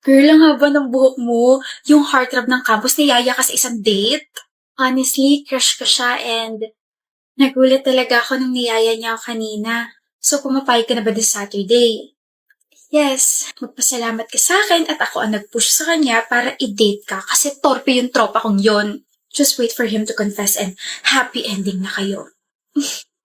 Girl, ang haba ng buhok mo. Yung heartthrob ng campus, niyaya ka sa isang date. Honestly, crush ko siya and nagulat talaga ako nung niyaya niya ako kanina. So, pumapayag ka na ba this Saturday? Yes, magpasalamat ka sa akin at ako ang nag-push sa kanya para i-date ka kasi torpe yung tropa kong yon. Just wait for him to confess and happy ending na kayo.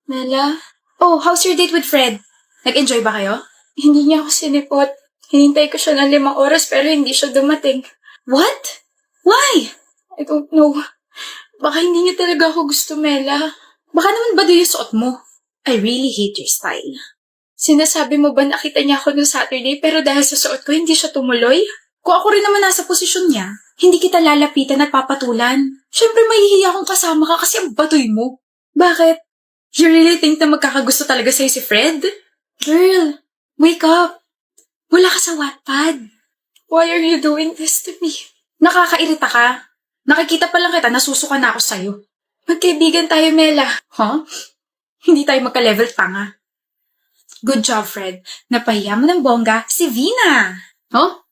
Mela? Oh, how's your date with Fred? Nag-enjoy ba kayo? Hindi niya ako sinipot. Hinintay ko siya ng 5 oras pero hindi siya dumating. What? Why? I don't know. Baka hindi niya talaga ako gusto, Mela. Baka naman ba yung suot mo? I really hate your style. Sinasabi mo ba nakita niya ako noong Saturday pero dahil sa suot ko hindi siya tumuloy? Kung ako rin naman nasa posisyon niya, hindi kita lalapitan at papatulan. Siyempre mahihiya akong kasama ka kasi ang batoy mo. Bakit? You really think na magkakagusto talaga sa'yo si Fred? Girl, wake up. Wala ka sa Wattpad. Why are you doing this to me? Nakakairita ka. Nakikita pa lang kita, nasusuka na ako sa'yo. Magkaibigan tayo, Mela. Huh? Hindi tayo magka-level tanga. Good job, Fred. Napahiya mo ng bongga si Vina. Huh?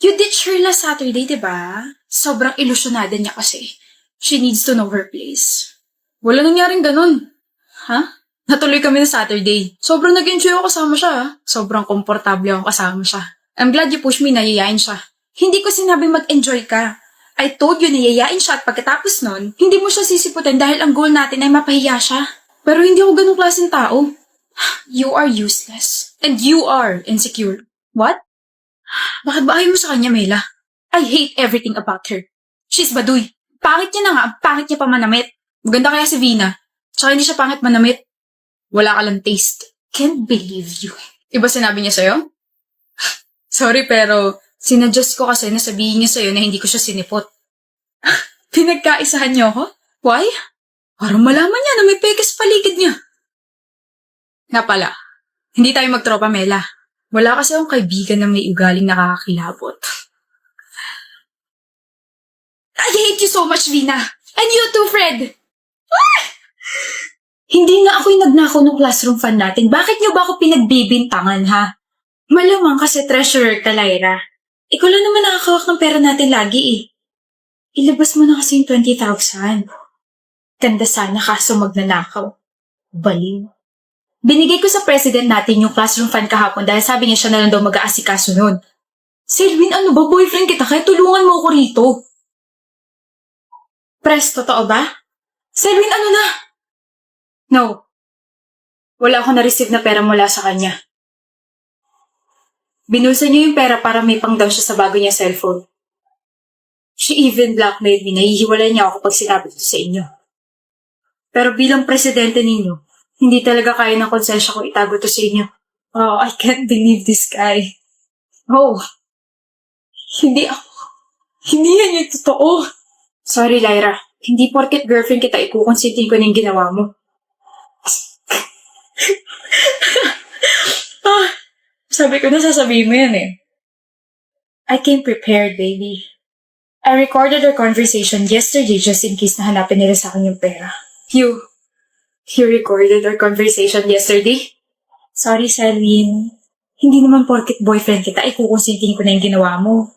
You ditched her last Saturday, diba? Sobrang ilusyonada niya kasi. She needs to know her place. Wala nangyaring ganun. Ha? Natuloy kami ng Saturday. Sobrang nag-enjoy ako kasama siya. Sobrang komportable ako kasama siya. I'm glad you pushed me na yayain siya. Hindi ko sinabing mag-enjoy ka. I told you na yayain siya at pagkatapos nun, hindi mo siya sisiputin dahil ang goal natin ay mapahiya siya. Pero hindi ako ganung klaseng tao. You are useless. And you are insecure. What? Bakit ba ayaw mo sa kanya, Mela? I hate everything about her. She's baduy. Pangit niya na nga, ang pangit niya pa manamit. Maganda kaya si Vina. Tsaka hindi siya pangit manamit. Wala ka lang taste. Can't believe you. Iba sinabi niya sa'yo? Sorry pero sinadjust ko kasi na sabihin niya sa'yo na hindi ko siya sinipot. Pinagkaisahan niyo ako? Why? Parang malaman niya na may pekes paligid niya. Nga pala, hindi tayo magtropa, Mela. Wala kasi akong kaibigan na may ugaling nakakakilabot. I hate you so much, Vina. And you too, Fred. Ah! Hindi nga ako yung nagnakaw ng classroom fan natin. Bakit niyo ba ako pinagbibintangan, ha? Malamang kasi treasurer ka, Lyra. Ikaw lang naman nakakawak ng pera natin lagi, eh. Ilabas mo na kasi yung 20,000. Ganda sana kaso magnanakaw. Baliw. Binigay ko sa president natin yung classroom fan kahapon dahil sabi niya siya na lang daw mag-aasikaso nun. Selwyn, ano ba? Boyfriend kita kaya tulungan mo ako rito. Pres, totoo ba? Selwyn, ano na? No. Wala akong na-receive na pera mula sa kanya. Binulsa niyo yung pera para may pang-down siya sa bago niya cellphone. She even blackmailed me. Nahihiwalay niya ako pag sinabi ito sa inyo. Pero bilang presidente ninyo, hindi talaga kaya ng konsensya ko itago ito sa inyo. Oh, I can't believe this guy. Oh, hindi ako. Hindi yan yung totoo. Sorry, Lyra. Hindi porket girlfriend kita, ikukonsintin ko na yung ginawa mo. Sabi ko na sasabihin mo yan eh. I came prepared, baby. I recorded our conversation yesterday just in case na hanapin nila sa akin yung pera. You recorded our conversation yesterday? Sorry, Selwyn. Hindi naman porket boyfriend kita, ikukonsintin ko na yung ginawa mo.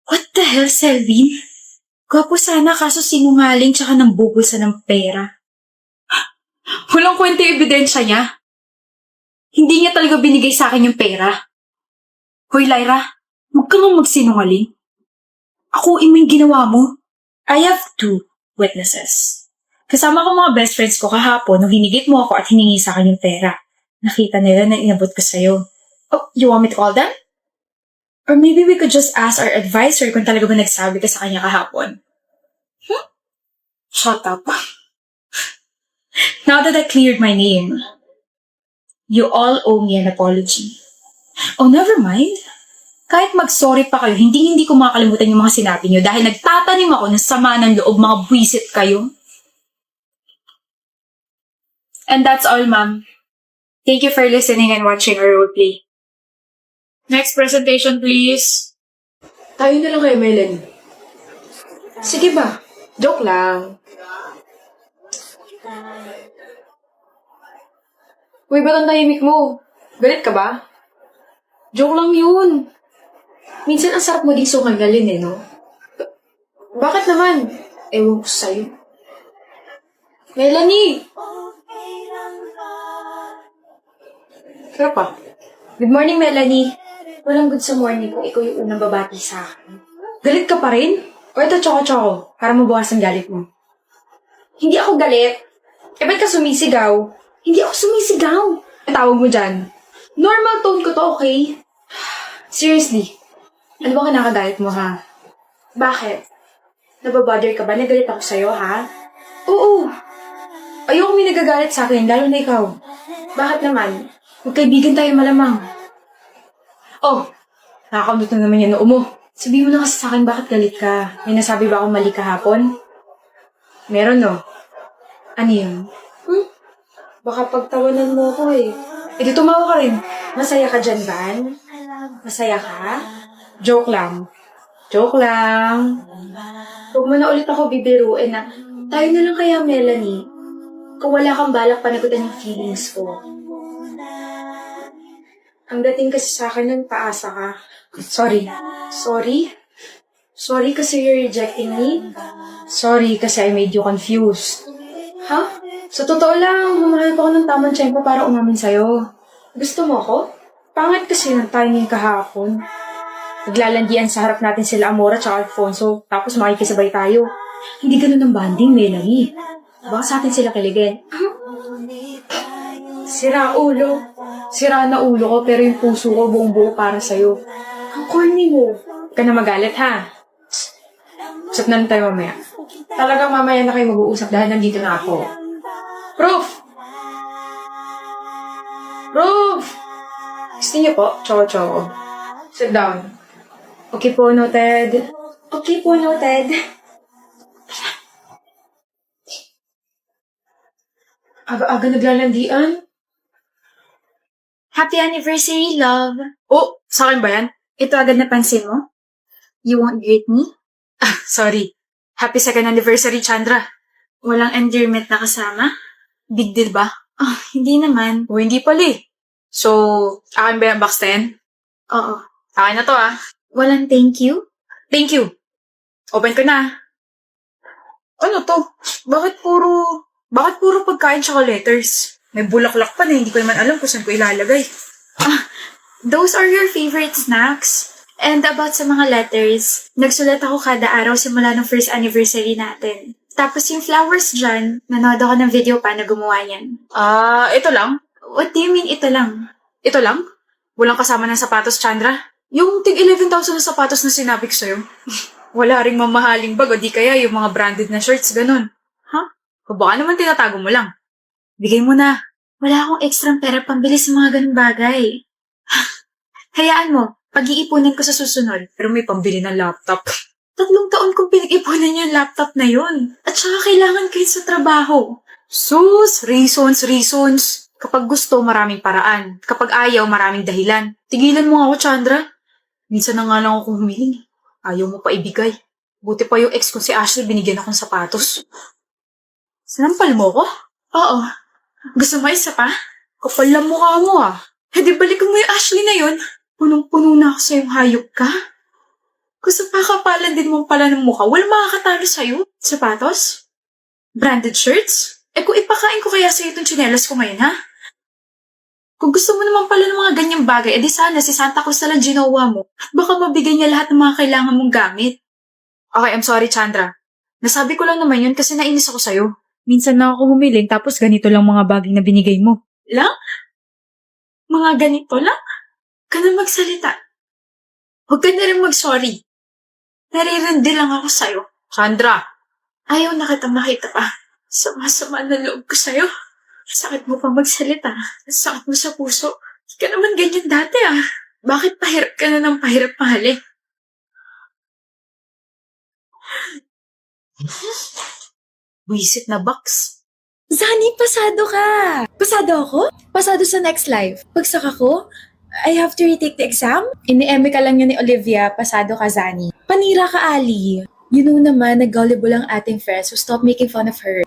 What the hell, Selwyn? Gwapo sana kaso sinungaling tsaka nang bubulsa ng pera. Walang kwenta yung ebidensya niya. Hindi niya talaga binigay sa akin yung pera. Hoy, Lyra, huwag ka nga magsinungaling. Akuin mo yung ginawa mo. I have 2 witnesses. Kasama ko mga best friends ko kahapon nung hinigit mo ako at hiningi sa akin yung pera. Nakita nila na inabot ko sa'yo. Oh, you want me to call them? Or maybe we could just ask our advisor kung talaga ba nagsabi ka sa kanya kahapon. Shut up. Now that I cleared my name, you all owe me an apology. Oh, never mind. Kahit mag-sorry pa kayo, hindi ko makakalimutan yung mga sinabi niyo dahil nagtatanim ako ng sama ng loob, mga buwisit kayo. And that's all, ma'am. Thank you for listening and watching our roleplay. Next presentation, please. Tayo na lang kayo, Melanie. Sige ba? Joke lang. Uy, ba't ang tahimik mo? Galit ka ba? Joke lang yun. Minsan ang sarap maging sumagalin eh, no? Bakit naman? Ewan ko sa'yo. Melanie! Sarap pa. Good morning, Melanie. Walang good sa morning kung ikaw yung unang babati sa akin. Galit ka pa rin? O ito, choco-choco, para mabawasan galit mo. Hindi ako galit. Eh, ba't ka sumisigaw? Hindi ako sumisigaw. Ang tawag mo dyan? Normal tone ko to, okay? Seriously, ano ba kinakagalit mo, ha? Bakit? Nababother ka ba? Nagalit ako sa'yo, ha? Oo. Ayoko may nagagalit sa akin, lalo na ikaw. Bakit naman? Magkaibigan tayo malamang. Oh, nakakamot na naman yan noo mo. Sabihin mo na kasi sa akin bakit galit ka. May nasabi ba akong mali kahapon? Meron, no? Ano yun? Baka pagtawanan mo ako eh. Eh, di tumawa ka rin. Masaya ka dyan, Van? Masaya ka? Joke lang. Joke lang. Huwag mo na ulit ako bibiruin na tayo na lang kaya, Melanie. Kung wala kang balak panagutan yung feelings ko. Ang dating kasi sa akin nun, paasa ka. Sorry. Sorry? Sorry kasi you're rejecting me? Sorry kasi I made you confused. Ha? Sa totoo lang, humahanap ako ng tamang tiyempo para umamin sa'yo. Gusto mo ako? Pangit kasi ng timing kahapon. Naglalandian sa harap natin sila Amora at Alfonso, tapos makikisabay tayo. Hindi ganun ang banding, Melanie. Baka sa atin sila kiligin. Sira ulo. Sira na ulo ko, pero yung puso ko buong buo para sa'yo. Ang corny mo. Huwag ka na magalit, ha? Usap na lang tayo mamaya. Talagang mamaya na kayo mag-uusap dahil nandito na ako. Proof! Proof! Gusto niyo po? Choco-choco. Sit down. Okay po, noted. Okay po, noted. Aga-aga naglalandian? Happy anniversary, love. Oh, sa akin ba yan? Ito agad napansin mo? You won't greet me? Sorry. Happy second anniversary, Chandra. Walang endearment na kasama? Big deal ba? Hindi naman. O, hindi pala eh. So, akin ba yung box 10? Oo. Akin na to, ah. Walang thank you? Thank you. Open ko na. Ano to? Bakit puro pagkain tsaka letters? May bulaklak pa na, hindi ko naman alam kung saan ko ilalagay. Those are your favorite snacks? And about sa mga letters, nagsulat ako kada araw simula ng first anniversary natin. Tapos yung flowers dyan, nanood ako ng video pa na gumawa yan. Ito lang? What do you mean ito lang? Ito lang? Walang kasama ng sapatos, Chandra? Yung tig 11,000 na sapatos na sinabi ko sa'yo. Wala ring mamahaling bag o di kaya yung mga branded na shirts, ganun. O baka naman tinatago mo lang. Bigay mo na. Wala akong extra pera pambili sa mga ganun bagay. Hayaan mo, pag-iipunan ko sa susunod. Pero may pambili ng laptop. 3 taon kong pinag-ipunan yung laptop na yun. At saka kailangan kayo sa trabaho. Sus, reasons. Kapag gusto, maraming paraan. Kapag ayaw, maraming dahilan. Tigilan mo ako, Chandra. Minsan na nga lang ako humiling. Ayaw mo pa ibigay. Buti pa yung ex ko si Ashley, binigyan akong sapatos. Sinampal mo ko? Oo. Gusto mo isa pa? Kapal lang mukha mo ah. Eh di balikan mo yung Ashley na yun. Punong-puno na ako sa'yong hayop ka. Gusto pa kapalan din mo pala ng mukha. Walang makakatalo sa'yo. Sapatos? Branded shirts? Eh kung ipakain ko kaya sa'yo itong tsinelas ko ngayon, ha? Kung gusto mo naman pala ng mga ganyang bagay, edi sana si Santa Claus na lang ginawa mo. At baka mabigay niya lahat ng mga kailangan mong gamit. Okay, I'm sorry, Chandra. Nasabi ko lang naman yun kasi nainis ako sa'yo. Minsan na ako humiling tapos ganito lang mga bagay na binigay mo. Lang? Mga ganito lang? Ka na magsalita. Huwag ka na rin mag-sorry. Naririndi lang ako sa'yo. Chandra! Ayaw na kitang makita pa. Sama-sama na loob ko sa'yo. Sakit mo pa magsalita. Sakit mo sa puso. Hindi ka naman ganyan dati ah. Bakit pahirap ka na ng pahirap mahali? Buisit na box. Zani, pasado ka! Pasado ako? Pasado sa next life. Pagsak ako, I have to retake the exam? Ini-eme ka lang yun ni Olivia, pasado ka, Zani. Panira ka, Ali. You know naman, nag-gullible ang ating friends, so stop making fun of her.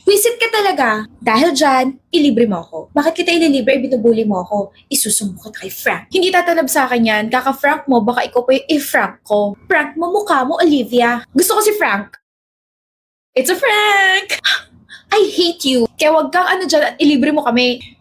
Visit ka talaga. Dahil dyan, ilibre mo ako. Bakit kita ililibre? Binubuli mo ako. Isusumbong kita kay Frank. Hindi tatalab sa akin yan. Kaka-Frank mo, baka ikaw pa yung i-Frank ko. Frank mo, mukha mo, Olivia. Gusto ko si Frank. It's a Frank! I hate you. Kaya wag kang ano dyan at ilibre mo kami.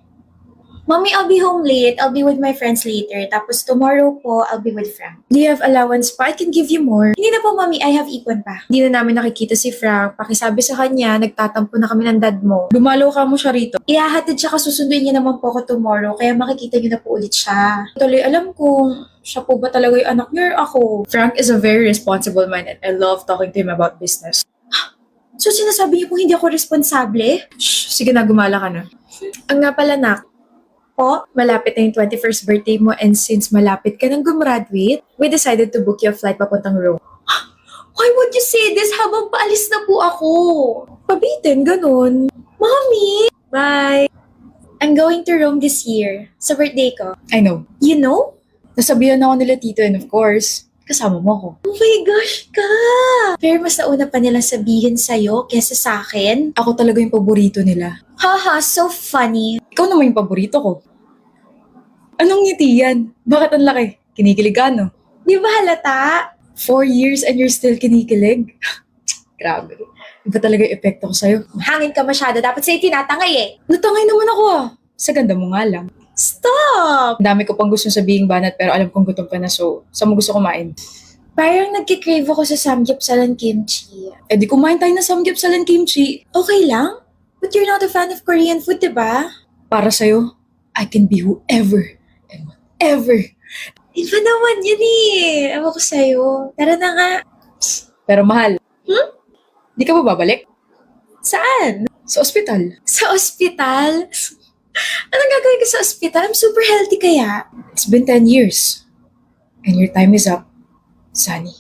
Mommy, I'll be home late. I'll be with my friends later. Tapos tomorrow po, I'll be with Frank. Do you have allowance pa? I can give you more. Hindi na po, Mommy. I have ipon pa. Hindi na namin nakikita si Frank. Pakisabi sa kanya, nagtatampo na kami ng dad mo. Dumalo ka mo siya rito. Ihahatid siya kasusundin niya naman po ako tomorrow. Kaya makikita niyo na po ulit siya. Tuloy alam kung siya po ba talaga yung anak niya or ako. Frank is a very responsible man and I love talking to him about business. So sinasabi niyo po hindi ako responsable? Shh, sige na, gumala ka na. Ang nga pala, nak, po, malapit na yung 21st birthday mo and since malapit ka nang gumraduate, we decided to book you a flight papuntang Rome. Why would you say this habang paalis na po ako? Pabitin, ganun. Mommy! Bye! I'm going to Rome this year, sa birthday ko. I know. You know? Nasabihan ako nila tito and of course, kasama mo ako. Oh my gosh, ka! Pero mas nauna pa nilang sabihin sa'yo kesa sa akin. Ako talaga yung paborito nila. Haha, so funny. Ikaw naman yung paborito ko. Anong ngiti yan? Bakit ang laki? Kinikilig ka, no? Di ba halata? 4 years and you're still kinikilig? Grabe. Iba talaga yung epekto ko sa'yo. Hangin ka masyado. Dapat sa'yo tinatangay eh. Natangay naman ako ah. Sa ganda mo nga lang. Stop! Ang dami ko pang gusto sabihin banat pero alam kong gutom ka na so saan mo gusto kumain? Parang nagkikrave ako sa samgyeopsalan kimchi. Eh di kumain tayo ng samgyeopsalan kimchi. Okay lang? But you're not a fan of Korean food, diba? Para sa'yo, I can be whoever and whatever. Iba naman yun eh. Ewan ko sa'yo. Tara na nga. Pero mahal. Di ka ba babalik? Saan? Sa ospital. Sa ospital? Anong gagawin ko sa ospital? I'm super healthy kaya. It's been 10 years. And your time is up, Sunny.